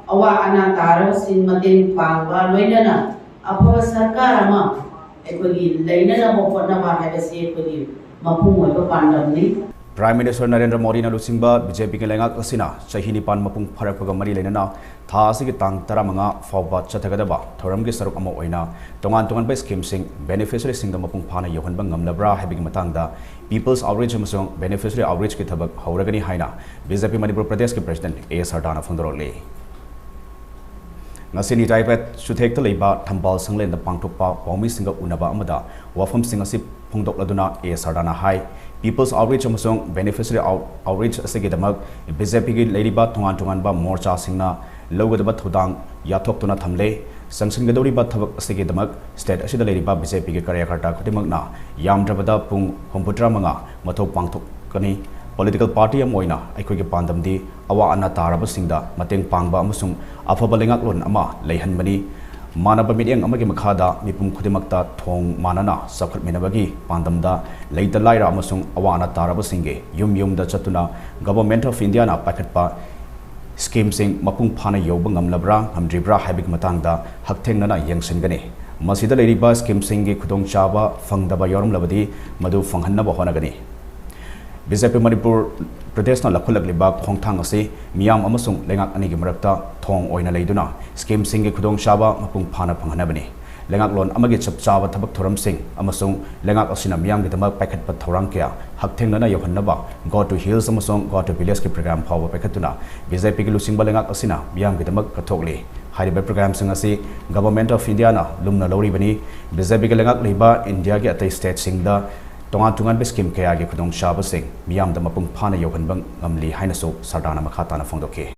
awa ana tarabasing mateng pangba loinana afaba sarkar ama ekodi leinana bokona haibase ekodi mapung oiba pandamni. Prime Minister Narendra Modi na lusingba BJP ke lengak asina chahini pan mapung pharakpaga mari leinana tha asigi tang taramanga fawba chathagadaba thoram gi saruk ama oina tongan ba scheme sing beneficiary sing da mapung phana yohanba ngamlabra habigi matangda people's outreach amasung beneficiary outreach ki thabak hauragani haina BJP Manipur Pradesh ke President A Sharda na phongdorole ngasini taipet suthekta leiba thambal sanglen da pangthokpa paumi singa unaba amada wafam singa sip phongdokladuna A Sharda na hai People's Outreach amasung Beneficiary Outreach asigidamak BJP gi leiriba tongan ba morcha singna logadaba thudang yathok tuna thamle sangsinggadori ba thabak asigidamak state asida leiriba BJP gi karyakarta khutimakna yamdrabada pung homputra manga mathok pangthok kani political party amoina aikhogi pandamdi awa ana taraba singda mateng pangba amasung afaba lengak lon ama leihanmani Manaba meeting amagi makhada mipum khudimakta thong manana sakhat minabagi pandamda leita laira amasung awana taraba singe yum da chatuna Government of India na pakhatpa scheme sing mapung phana yoba ngamlabra hamdribra habig matangda hakthengna yengsingani masida leiriba scheme singe khudong chaba fangdaba yorum labadi madu fanghanna ba honagani BJP Manipur Pradesh na lakhulak liba khongthang ase miyam amasung lengak ani gi marakta thong oina leiduna scheme singe khudong chaba mapung phana phanghanabani lengak lon amagi chap chaba thabak thoram sing amasung lengak asina miyam gi damak pakhat pa thorang kya hakthengna yohannaba go to hills amasung go to village ki program phawa pakhatuna BJP gi lusingba lengak asina miyam gi damak kathokli hariba program sing ase Government of India na lumna lori bani BJP gi lengak liba India gi atai state sing da tongan be scheme kaya gi khudong chaba sing miyam da mapung phana yohanbang ngamli haina so sardana makhata na phongdoke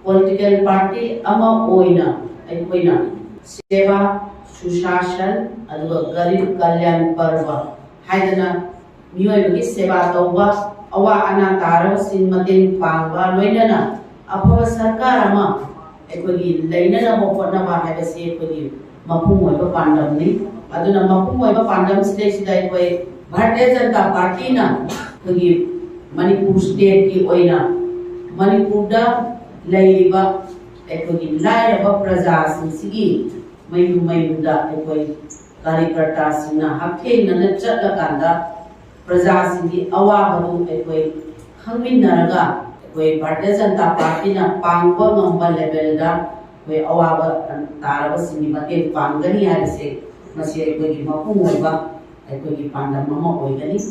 Political party ama oina aikoina seva sushashan aduga garib kalyan parva haidana miyoyagi seva tawba awa ana tarabasing mateng pangba loinana afaba sarkar ama ekodi leinana bokona haibase ekodi mapung oiba pandamni aduna mapung oiba pandam sida koi Bharatiya Janata Party na kagi Manipur state ki oina Manipur da leiriba ekodi lairaba praja sigi mayu da ekoi karyakarta singna hakthengna chatlakanda praja singi awabadu ekoi khangminnaraga ekoi Bharatiya Janata Party na pangba ngamba level da ekoi awaba taraba singi mateng panggani haise masi ekoi mapung oiba aikoi pandam mama oigani